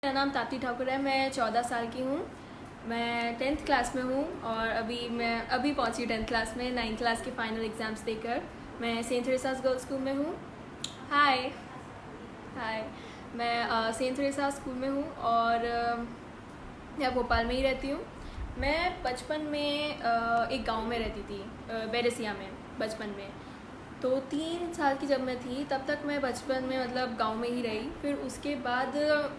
मेरा नाम ताप्ती ठाकुर है। मैं 14 साल की हूँ। मैं 10th क्लास में हूँ और मैं पहुँची 10th क्लास में 9th क्लास के फाइनल एग्ज़ाम्स देकर। मैं सेंट थेरेसास गर्ल्स स्कूल में हूँ। हाय हाय मैं सेंट थेरेसा स्कूल में हूँ और मैं भोपाल में ही रहती हूँ। मैं बचपन में एक गांव में रहती थी, बेरसिया में बचपन में। तो 3 साल की जब मैं थी तब तक मैं बचपन में मतलब गांव में ही रही। फिर उसके बाद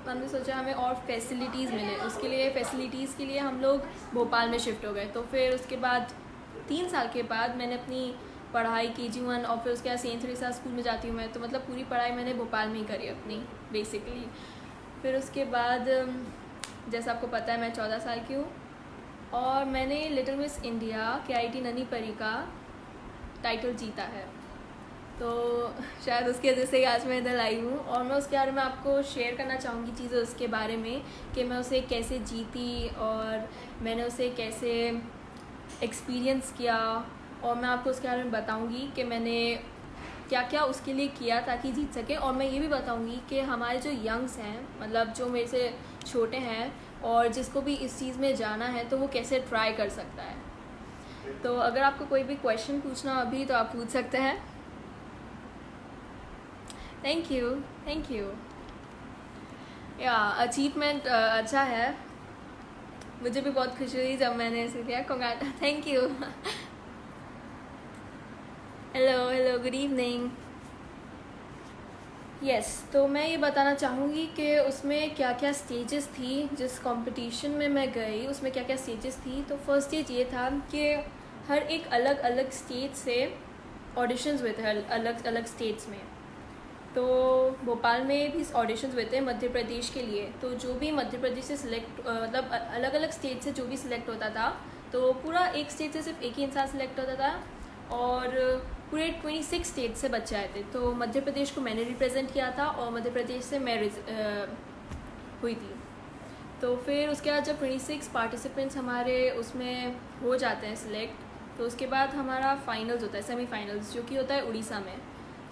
हमने सोचा हमें और फैसिलिटीज़ मिले, उसके लिए फैसिलिटीज़ के लिए हम लोग भोपाल में शिफ्ट हो गए। तो फिर उसके बाद 3 साल के बाद मैंने अपनी पढ़ाई KG1 और फिर उसके बाद सेंट थेरेसा स्कूल में जाती हूँ मैं, तो मतलब पूरी पढ़ाई मैंने भोपाल में ही करी अपनी बेसिकली। फिर उसके बाद जैसा आपको पता है मैं 14 साल की हूँ और मैंने लिटिल मिस इंडिया KIT ननी परी का टाइटल जीता है। तो शायद उसकी वजह से ही आज मैं इधर आई हूँ और मैं उसके बारे में आपको शेयर करना चाहूँगी चीज़ें उसके बारे में कि मैं उसे कैसे जीती और मैंने उसे कैसे एक्सपीरियंस किया। और मैं आपको उसके बारे में बताऊँगी कि मैंने क्या क्या उसके लिए किया ताकि जीत सके। और मैं ये भी बताऊँगी कि हमारे जो यंग्स हैं, मतलब जो मेरे से छोटे हैं और जिसको भी इस चीज़ में जाना है तो वो कैसे ट्राई कर सकता है। तो अगर आपको कोई भी क्वेश्चन पूछना अभी तो आप पूछ सकते हैं। Thank you. या अचीवमेंट अच्छा है, मुझे भी बहुत खुशी हुई जब मैंने इसे किया। Congruent, thank you. Hello good evening. Yes, तो मैं ये बताना चाहूँगी कि उसमें क्या क्या स्टेजेस थी। जिस कंपटीशन में मैं गई उसमें क्या क्या स्टेजेस थी। तो फर्स्ट स्टेज ये था कि हर एक अलग अलग स्टेट से ऑडिशंस हुए थे, अलग अलग स्टेट्स में। तो भोपाल में भी ऑडिशंस हुए थे मध्य प्रदेश के लिए। तो जो भी मध्य प्रदेश से सिलेक्ट मतलब अलग अलग स्टेट से जो भी सिलेक्ट होता था, तो पूरा एक स्टेट से सिर्फ एक ही इंसान सिलेक्ट होता था और पूरे 26 स्टेट से बच्चे आए थे। तो मध्य प्रदेश को मैंने रिप्रेजेंट किया था और मध्य प्रदेश से मैं हुई थी। तो फिर उसके बाद जब 26 पार्टिसिपेंट्स हमारे उसमें हो जाते हैं सिलेक्ट, तो उसके बाद हमारा फाइनल्स होता है, सेमीफाइनल्स, जो कि होता है उड़ीसा में।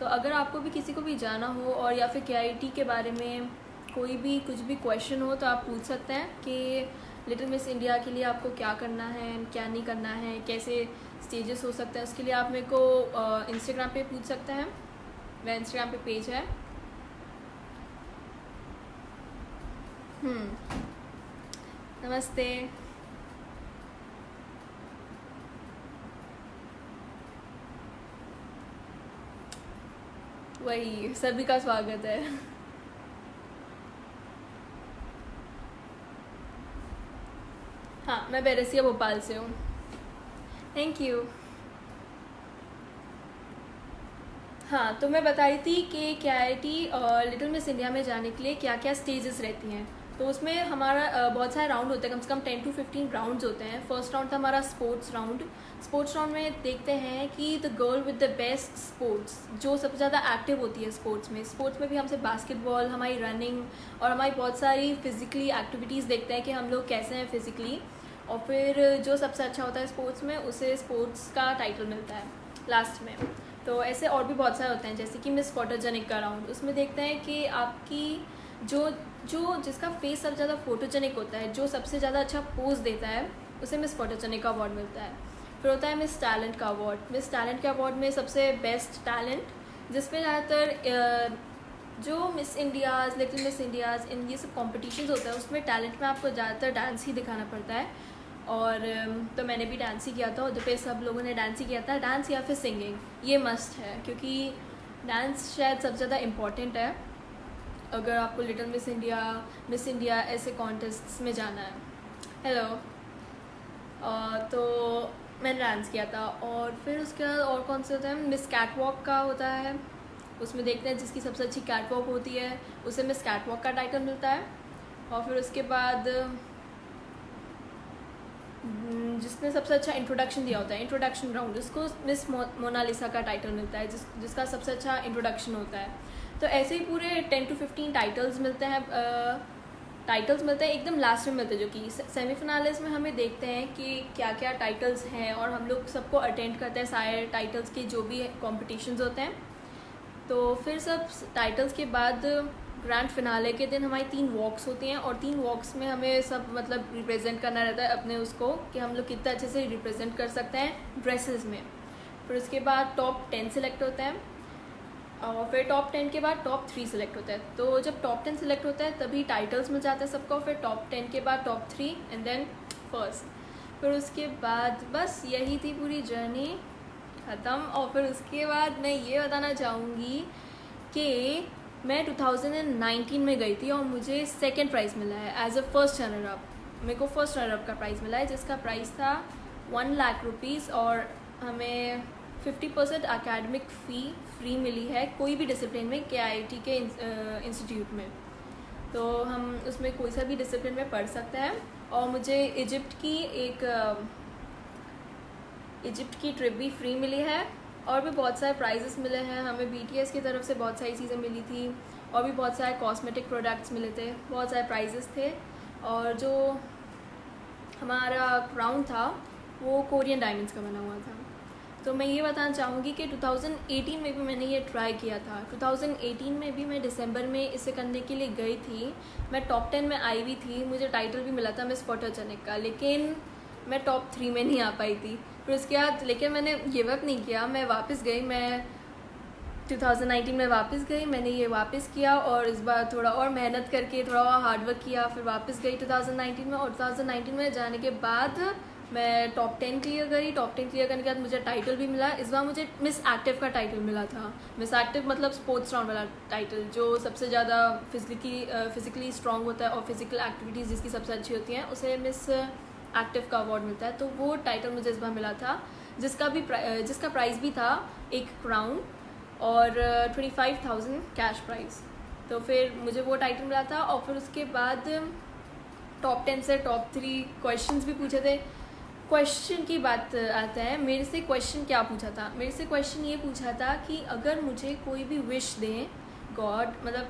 तो अगर आपको भी किसी को भी जाना हो और या फिर KIT के बारे में कोई भी कुछ भी क्वेश्चन हो तो आप पूछ सकते हैं कि लिटिल मिस इंडिया के लिए आपको क्या करना है, क्या नहीं करना है, कैसे स्टेजेस हो सकते हैं। उसके लिए आप मेरे को इंस्टाग्राम पे पूछ सकते हैं। मेरा इंस्टाग्राम पे पेज है। नमस्ते। वही, सभी का स्वागत है। हाँ, मैं बेरसिया भोपाल से हूँ। Thank you. हाँ, तो मैं बता रही थी कि KIT और लिटिल मिस इंडिया में जाने के लिए क्या क्या स्टेजेस रहती हैं। तो उसमें हमारा बहुत सारे राउंड होते हैं, कम से कम 10 to 15 राउंड्स होते हैं। फर्स्ट राउंड था हमारा स्पोर्ट्स राउंड। स्पोर्ट्स राउंड में देखते हैं कि the girl with the best sports, जो सबसे ज़्यादा एक्टिव होती है स्पोर्ट्स में भी हमसे बास्केटबॉल, हमारी रनिंग और हमारी बहुत सारी फिज़िकली एक्टिविटीज़ देखते हैं कि हम लोग कैसे हैं फिज़िकली। और फिर जो सबसे अच्छा होता है स्पोर्ट्स में उसे स्पोर्ट्स का टाइटल मिलता है लास्ट में। तो ऐसे और भी बहुत सारे होते हैं, जैसे कि मिस फोटोजेनिक का राउंड। उसमें देखते हैं कि आपकी जो जो जिसका फेस सबसे ज़्यादा फोटोजेनिक होता है, जो सबसे ज़्यादा अच्छा पोज देता है, उसे मिस फोटोजेनिक का अवार्ड मिलता है। फिर होता है मिस टैलेंट का अवार्ड। मिस टैलेंट के अवार्ड में सबसे बेस्ट टैलेंट, जिसमें ज़्यादातर जो Miss Indias, little Miss Indias, इन ये सब कॉम्पिटिशन्स होता है उसमें टैलेंट में आपको ज़्यादातर डांस ही दिखाना पड़ता है। और तो मैंने भी डांस ही किया था, उधर पे सब लोगों ने डांस ही किया था। डांस या फिर सिंगिंग, ये मस्ट है, क्योंकि डांस शायद सबसे ज़्यादा इम्पॉर्टेंट है अगर आपको लिटिल मिस इंडिया ऐसे कॉन्टेस्ट्स में जाना है। हेलो। तो मैंने डांस किया था। और फिर उसके बाद और कौन से होते हैं, मिस कैटवॉक का होता है। उसमें देखते हैं जिसकी सबसे अच्छी कैटवॉक होती है उसे मिस कैटवॉक का टाइटल मिलता है। और फिर उसके बाद जिसने सबसे अच्छा इंट्रोडक्शन दिया होता है, इंट्रोडक्शन राउंड, उसको मिस मोनालिसा का टाइटल मिलता है, जिसका सबसे अच्छा इंट्रोडक्शन होता है। तो ऐसे ही पूरे 10 to 15 टाइटल्स मिलते हैं। एकदम लास्ट में मिलते हैं, जो कि सेमीफिनालिस में हमें देखते हैं कि क्या क्या टाइटल्स हैं और हम लोग सबको अटेंड करते हैं सारे टाइटल्स के जो भी कॉम्पिटिशन्स होते हैं। तो फिर सब टाइटल्स के बाद ग्रैंड फिनाले के दिन हमारी 3 वॉक्स होती हैं, और 3 वॉक्स में हमें सब मतलब रिप्रेजेंट करना रहता है अपने उसको, कि हम लोग कितना अच्छे से रिप्रेजेंट कर सकते हैं ड्रेसेस में। फिर उसके बाद टॉप 10 सेलेक्ट होता है, और फिर टॉप 10 के बाद टॉप 3 सेलेक्ट होता है। तो जब टॉप 10 सेलेक्ट होता है तभी टाइटल्स मिल जाते हैं सबको, फिर टॉप 10 के बाद टॉप 3 एंड देन फर्स्ट। फिर उसके बाद बस यही थी पूरी जर्नी ख़त्म। और फिर उसके बाद मैं ये बताना चाहूँगी कि मैं 2019 में गई थी और मुझे सेकंड प्राइज़ मिला है as a first runner up. मेरे को फर्स्ट रनर अप का प्राइज़ मिला है जिसका प्राइस था 1 लाख रुपीज़, और हमें 50% एकेडमिक फ़ी फ्री मिली है कोई भी डिसिप्लिन में KIIT के इंस्टीट्यूट में। तो हम उसमें कोई सा भी डिसिप्लिन में पढ़ सकते हैं। और मुझे इजिप्ट की ट्रिप भी फ्री मिली है, और भी बहुत सारे प्राइजेस मिले हैं हमें। BTS की तरफ से बहुत सारी चीज़ें मिली थी, और भी बहुत सारे कॉस्मेटिक प्रोडक्ट्स मिले थे, बहुत सारे प्राइजेस थे। और जो हमारा क्राउन था वो कोरियन डायमंड्स का बना हुआ था। तो मैं ये बताना चाहूँगी कि 2018 में भी मैंने ये ट्राई किया था। 2018 में भी मैं दिसंबर में इसे करने के लिए गई थी। मैं टॉप 10 में आई भी थी, मुझे टाइटल भी मिला था मिस फोटोजेनिक का, लेकिन मैं टॉप 3 में नहीं आ पाई थी। फिर उसके बाद लेकिन मैंने गिव अप नहीं किया, मैं वापस गई। मैं 2019 में वापस गई, मैंने ये वापस किया, और इस बार थोड़ा और मेहनत करके थोड़ा और हार्डवर्क किया, फिर वापस गई 2019 में। और 2019 में जाने के बाद मैं टॉप 10 क्लियर करी। टॉप 10 क्लियर करने के बाद मुझे टाइटल भी मिला। इस बार मुझे मिस एक्टिव का टाइटल मिला था। मिस एक्टिव मतलब स्पोर्ट्स राउंड वाला टाइटल, जो सबसे ज़्यादा फिजिकली स्ट्रॉन्ग होता है और फिजिकल एक्टिविटीज़ जिसकी सबसे अच्छी होती हैं उसे मिस एक्टिव का अवार्ड मिलता है। तो वो टाइटल मुझे इस बार मिला था, जिसका प्राइज़ भी था एक क्राउन और 25,000 कैश प्राइज़। तो फिर मुझे वो टाइटल मिला था। और फिर उसके बाद टॉप 10 से टॉप 3 क्वेश्चंस भी पूछे थे। क्वेश्चन की बात आता है, मेरे से क्वेश्चन क्या पूछा था? मेरे से क्वेश्चन ये पूछा था कि अगर मुझे कोई भी विश दें गॉड, मतलब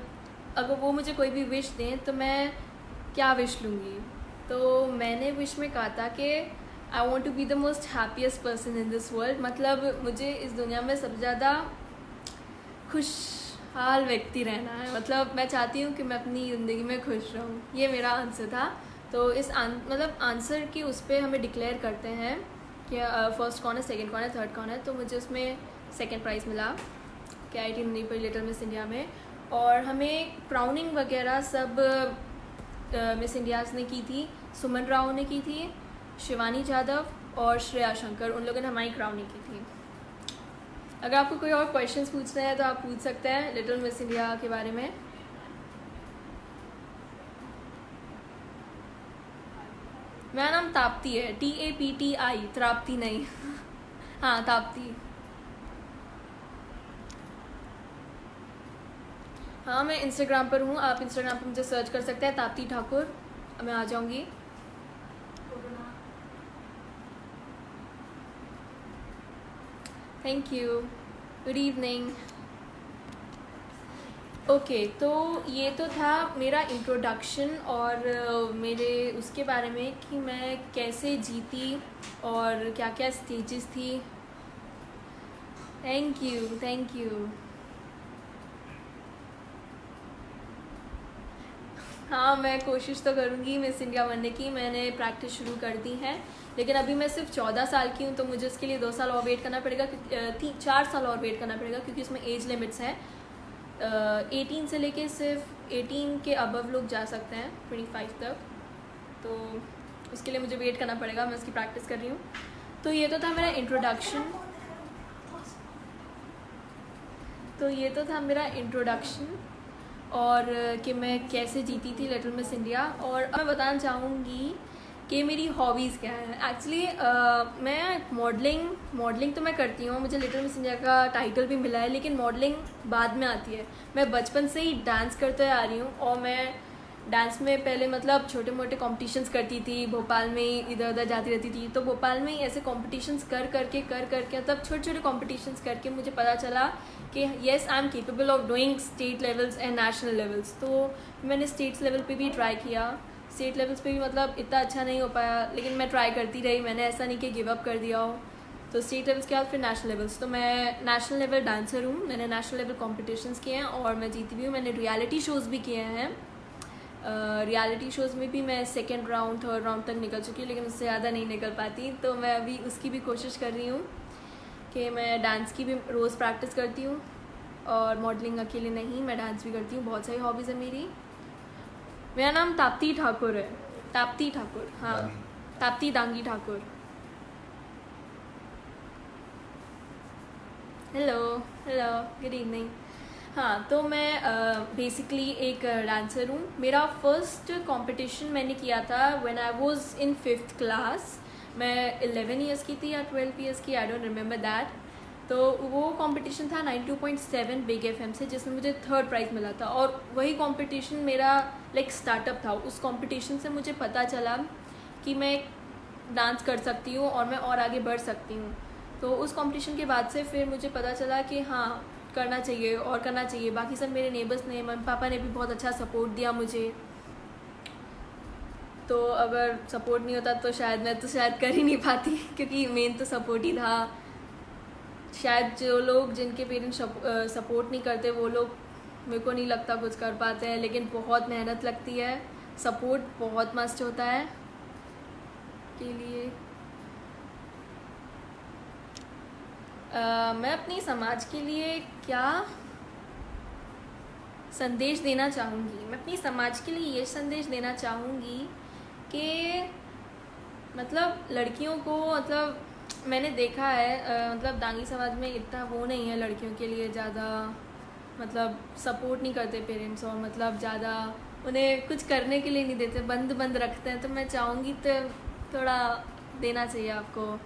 अगर वो मुझे कोई भी विश दें तो मैं क्या विश लूँगी? तो मैंने विश में कहा था कि I want to be the most happiest person in this world. मतलब मुझे इस दुनिया में सबसे ज़्यादा खुशहाल व्यक्ति रहना है। मतलब मैं चाहती हूँ कि मैं अपनी ज़िंदगी में खुश रहूँ। ये मेरा आंसर था। तो इस मतलब आंसर की उस पर हमें डिक्लेयर करते हैं कि फर्स्ट कौन है, सेकंड कौन है, थर्ड कौन है। तो मुझे उसमें सेकंड प्राइज़ मिला KIIT Manipur little miss India में। और हमें क्राउनिंग वगैरह सब मिस इंडियाज़ ने की थी। सुमन राव ने की थी, शिवानी जाधव और श्रेया शंकर, उन लोगों ने हमारी क्राउनिंग की थी। अगर आपको कोई और क्वेश्चंस पूछना है तो आप पूछ सकते हैं लिटिल मिस इंडिया के बारे में। मेरा नाम ताप्ती है, TAPTI, त्राप्ती नहीं। हाँ, ताप्ती। हाँ, मैं इंस्टाग्राम पर हूँ, आप इंस्टाग्राम पर मुझे सर्च कर सकते हैं ताप्ती ठाकुर, मैं आ जाऊँगी। Thank you, good evening. Okay, तो ये तो था मेरा इंट्रोडक्शन और मेरे उसके बारे में कि मैं कैसे जीती और क्या क्या स्टेजेस थी। Thank you. हाँ, मैं कोशिश तो करूँगी मिस इंडिया बनने की। मैंने प्रैक्टिस शुरू कर दी है, लेकिन अभी मैं सिर्फ 14 साल की हूँ, तो मुझे उसके लिए 2 साल और वेट करना पड़ेगा, 4 साल और वेट करना पड़ेगा, क्योंकि उसमें एज लिमिट्स हैं। 18 से लेके सिर्फ 18 के अबव लोग जा सकते हैं 25 तक। तो उसके लिए मुझे वेट करना पड़ेगा, मैं उसकी प्रैक्टिस कर रही हूँ। तो ये तो था मेरा इंट्रोडक्शन और कि मैं कैसे जीती थी लिटिल मिस इंडिया। और अब मैं बताना चाहूँगी कि मेरी हॉबीज़ क्या है। एक्चुअली मैं मॉडलिंग तो मैं करती हूँ, मुझे लिटिल मिस इंडिया का टाइटल भी मिला है, लेकिन मॉडलिंग बाद में आती है। मैं बचपन से ही डांस करते आ रही हूँ, और मैं डांस में पहले मतलब छोटे मोटे कॉम्पिटिशन्स करती थी, भोपाल में ही इधर उधर जाती रहती थी। तो भोपाल में ही ऐसे कॉम्पिटिशन्स कर करके तब छोटे छोटे कॉम्पिटिशन्स करके मुझे पता चला कि yes I am capable of doing state levels and national levels. तो मैंने स्टेट्स लेवल पे भी ट्राई किया। स्टेट लेवल्स पे भी मतलब इतना अच्छा नहीं हो पाया, लेकिन मैं ट्राई करती रही, मैंने ऐसा नहीं कि गिव अप कर दिया हो। तो स्टेट लेवल्स के बाद फिर नेशनल लेवल्स। तो मैं नेशनल लेवल डांसर हूँ, मैंने नेशनल लेवल कॉम्पिटिशन्स किए हैं और मैं जीती भी हूँ। मैंने रियलिटी शोज़ भी किए हैं, रियलिटी शोज़ में भी मैं सेकेंड राउंड थर्ड राउंड तक निकल चुकी हूँ, लेकिन उससे ज़्यादा नहीं निकल पाती। तो मैं अभी उसकी भी कोशिश कर रही हूँ कि मैं डांस की भी रोज़ प्रैक्टिस करती हूँ, और मॉडलिंग अकेले नहीं, मैं डांस भी करती हूँ। बहुत सारी हॉबीज़ है मेरी। मेरा नाम ताप्ती ठाकुर है, ताप्ती ठाकुर, हाँ, Tapti Dangi Thakur. Hello hello, good evening. हाँ, तो मैं बेसिकली एक डांसर हूँ। मेरा फर्स्ट कंपटीशन मैंने किया था when I was in 5th class. मैं 11 ईयर्स की थी या 12 ईयर्स की, आई डोंट रिमेंबर दैट। तो वो कंपटीशन था 92.7 बिग एफएम से, जिसमें मुझे 3rd प्राइज़ मिला था। और वही कंपटीशन मेरा लाइक स्टार्टअप था। उस कंपटीशन से मुझे पता चला कि मैं डांस कर सकती हूँ और मैं और आगे बढ़ सकती हूँ। तो उस कंपटीशन के बाद से फिर मुझे पता चला कि हाँ, करना चाहिए और करना चाहिए। बाकी सब मेरे नेबर्स ने, मम्मी पापा ने भी बहुत अच्छा सपोर्ट दिया मुझे। तो अगर सपोर्ट नहीं होता तो शायद मैं तो शायद कर ही नहीं पाती, क्योंकि मेन तो सपोर्ट ही था। शायद जो लोग जिनके पेरेंट्स सपोर्ट नहीं करते वो लोग, मेरे को नहीं लगता कुछ कर पाते हैं, लेकिन बहुत मेहनत लगती है। सपोर्ट बहुत मस्त होता है के लिए। मैं अपनी समाज के लिए क्या संदेश देना चाहूँगी? मैं अपनी समाज के लिए ये संदेश देना चाहूँगी कि मतलब लड़कियों को, मतलब मैंने देखा है मतलब दांगी समाज में इतना वो नहीं है लड़कियों के लिए ज़्यादा, मतलब सपोर्ट नहीं करते पेरेंट्स, और मतलब ज़्यादा उन्हें कुछ करने के लिए नहीं देते, बंद बंद रखते हैं। तो मैं चाहूँगी तो थोड़ा देना चाहिए, आपको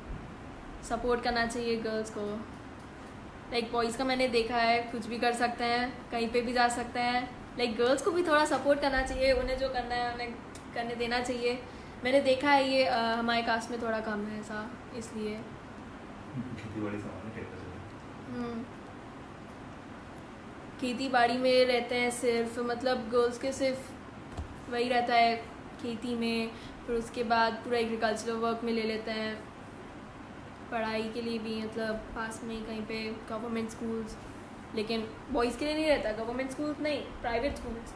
सपोर्ट करना चाहिए गर्ल्स को। लाइक बॉयज़ का मैंने देखा है, कुछ भी कर सकते हैं, कहीं पे भी जा सकते हैं। लाइक गर्ल्स को भी थोड़ा सपोर्ट करना चाहिए, उन्हें जो करना है उन्हें करने देना चाहिए। मैंने देखा है ये हमारे कास्ट में थोड़ा कम है ऐसा, इसलिए। खेती बाड़ी में रहते हैं सिर्फ, मतलब गर्ल्स के सिर्फ वही रहता है खेती में। फिर उसके बाद पूरा एग्रीकल्चरल वर्क में ले लेते हैं। पढ़ाई के लिए भी मतलब पास में ही कहीं पे गवर्नमेंट स्कूल्स, लेकिन बॉयज़ के लिए नहीं रहता गवर्नमेंट स्कूल्स, नहीं प्राइवेट स्कूल्स।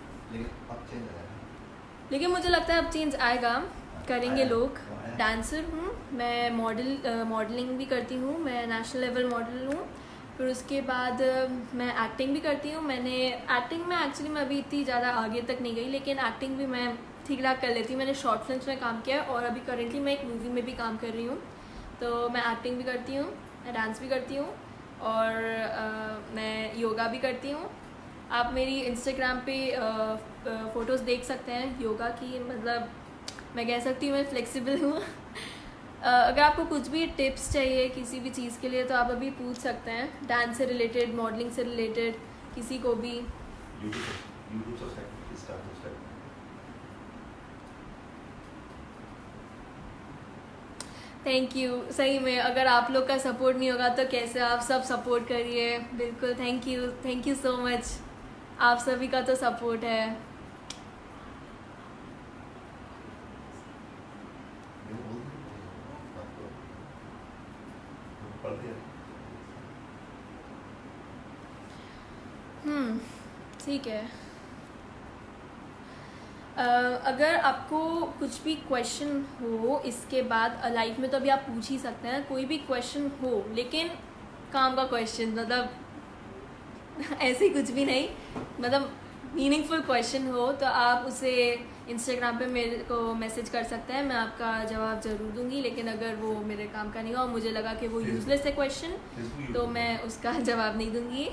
लेकिन मुझे लगता है अब चेंज आएगा, करेंगे लोग। डांसर हूँ मैं, मॉडलिंग भी करती हूँ, मैं नेशनल लेवल मॉडल हूँ। फिर उसके बाद मैं एक्टिंग भी करती हूँ। मैंने एक्टिंग में एक्चुअली मैं अभी इतनी ज़्यादा आगे तक नहीं गई, लेकिन एक्टिंग भी मैं ठीक ठाक कर लेती हूँ। मैंने शॉर्ट फिल्म्स में काम किया है और अभी करेंटली मैं एक मूवी में भी काम कर रही हूँ। तो मैं एक्टिंग भी करती हूँ, मैं डांस भी करती हूँ, और मैं योगा भी करती हूँ। आप मेरी इंस्टाग्राम पे फ़ोटोज़ देख सकते हैं योगा की। मतलब मैं कह सकती हूँ मैं फ्लेक्सिबल हूँ। अगर आपको कुछ भी टिप्स चाहिए किसी भी चीज़ के लिए तो आप अभी पूछ सकते हैं, डांस से रिलेटेड, मॉडलिंग से रिलेटेड, किसी को भी। Thank you. सही में अगर आप लोग का सपोर्ट नहीं होगा तो कैसे, आप सब सपोर्ट करिए। बिल्कुल, थैंक यू सो मच। आप सभी का तो सपोर्ट है। ठीक है। अगर आपको कुछ भी क्वेश्चन हो इसके बाद लाइफ में, तो अभी आप पूछ ही सकते हैं, कोई भी क्वेश्चन हो, लेकिन काम का क्वेश्चन, मतलब ऐसे कुछ भी नहीं, मतलब मीनिंगफुल क्वेश्चन हो तो आप उसे इंस्टाग्राम पे मेरे को मैसेज कर सकते हैं, मैं आपका जवाब ज़रूर दूंगी। लेकिन अगर वो मेरे काम का नहीं हुआ और मुझे लगा कि वो यूज़लेस है क्वेश्चन, तो मैं उसका जवाब नहीं दूंगी।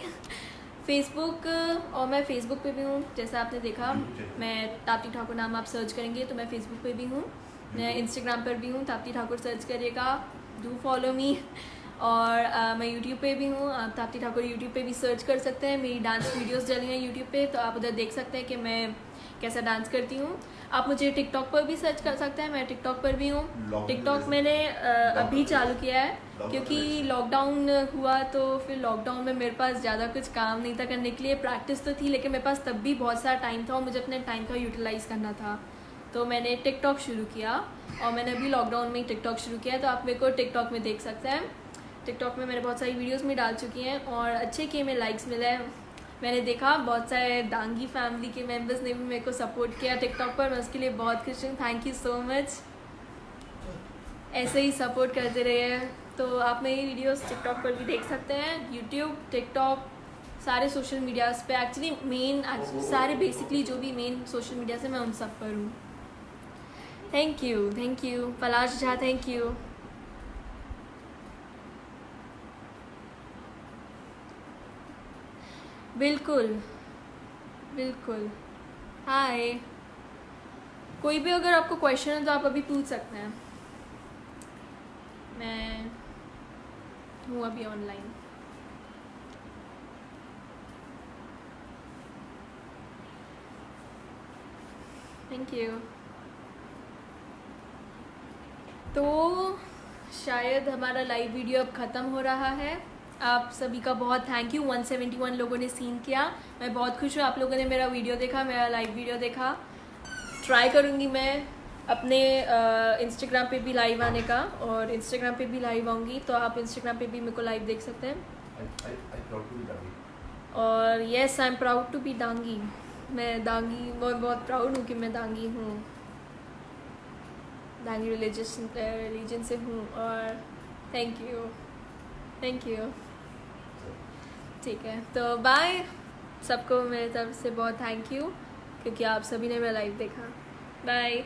फेसबुक, और मैं फेसबुक पे भी हूँ, जैसा आपने देखा, मैं ताप्ती ठाकुर नाम आप सर्च करेंगे तो मैं फेसबुक पे भी हूँ। मैं इंस्टाग्राम पर भी हूँ, ताप्ती ठाकुर सर्च करिएगा, डू फॉलो मी। और मैं यूट्यूब पे भी हूँ, आप ताप्ती ठाकुर यूट्यूब पे भी सर्च कर सकते हैं। मेरी डांस वीडियोस डली हैं यूट्यूब पे, तो आप उधर देख सकते हैं कि मैं कैसा डांस करती हूँ। आप मुझे टिकटॉक पर भी सर्च कर सकते हैं, मैं टिकटॉक पर भी हूँ। टिकटॉक मैंने अभी चालू किया है, क्योंकि लॉकडाउन हुआ तो फिर लॉकडाउन में मेरे पास ज़्यादा कुछ काम नहीं था करने के लिए। प्रैक्टिस तो थी, लेकिन मेरे पास तब भी बहुत सारा टाइम था और मुझे अपने टाइम का यूटिलाइज़ करना था। तो मैंने टिकटॉक शुरू किया, और मैंने अभी लॉकडाउन में ही टिकटॉक शुरू किया है, तो आप मेरे को टिकटॉक में देख सकते हैं। टिकटॉक में मैंने बहुत सारी वीडियोस में डाल चुकी हैं और अच्छे के में लाइक्स मिले हैं। मैंने देखा बहुत सारे दांगी फैमिली के मेंबर्स ने भी मेरे को सपोर्ट किया टिकटॉक पर, मैं उसके लिए बहुत खुश हूँ। थैंक यू सो मच, ऐसे ही सपोर्ट करते रहिए। तो आप मेरी वीडियोस टिकटॉक पर भी देख सकते हैं, यूट्यूब, टिकटॉक, सारे सोशल मीडियाज़ पे। एक्चुअली सारे बेसिकली जो भी मेन सोशल मीडिया से मैं उन सब पर हूँ। Thank you Palash Jha, thank you. बिल्कुल हाय, कोई भी अगर आपको क्वेश्चन है तो आप अभी पूछ सकते हैं, मैं हूँ अभी ऑनलाइन। Thank you. तो शायद हमारा लाइव वीडियो अब ख़त्म हो रहा है। आप सभी का बहुत थैंक यू। 171 लोगों ने सीन किया, मैं बहुत खुश हूँ आप लोगों ने मेरा वीडियो देखा, मेरा लाइव वीडियो देखा। ट्राई करूँगी मैं अपने इंस्टाग्राम पे भी लाइव आने का, और इंस्टाग्राम पे भी लाइव आऊँगी, तो आप इंस्टाग्राम पे भी मेरे को लाइव देख सकते हैं। और yes, I am proud to be Dangi. मैं दांगी, बहुत प्राउड हूँ कि मैं दांगी हूँ, दांगी रिलीजन से हूँ। और थैंक यू ठीक है, तो बाय सबको, मेरे तरफ से बहुत थैंक यू क्योंकि आप सभी ने मेरा लाइव देखा। बाय।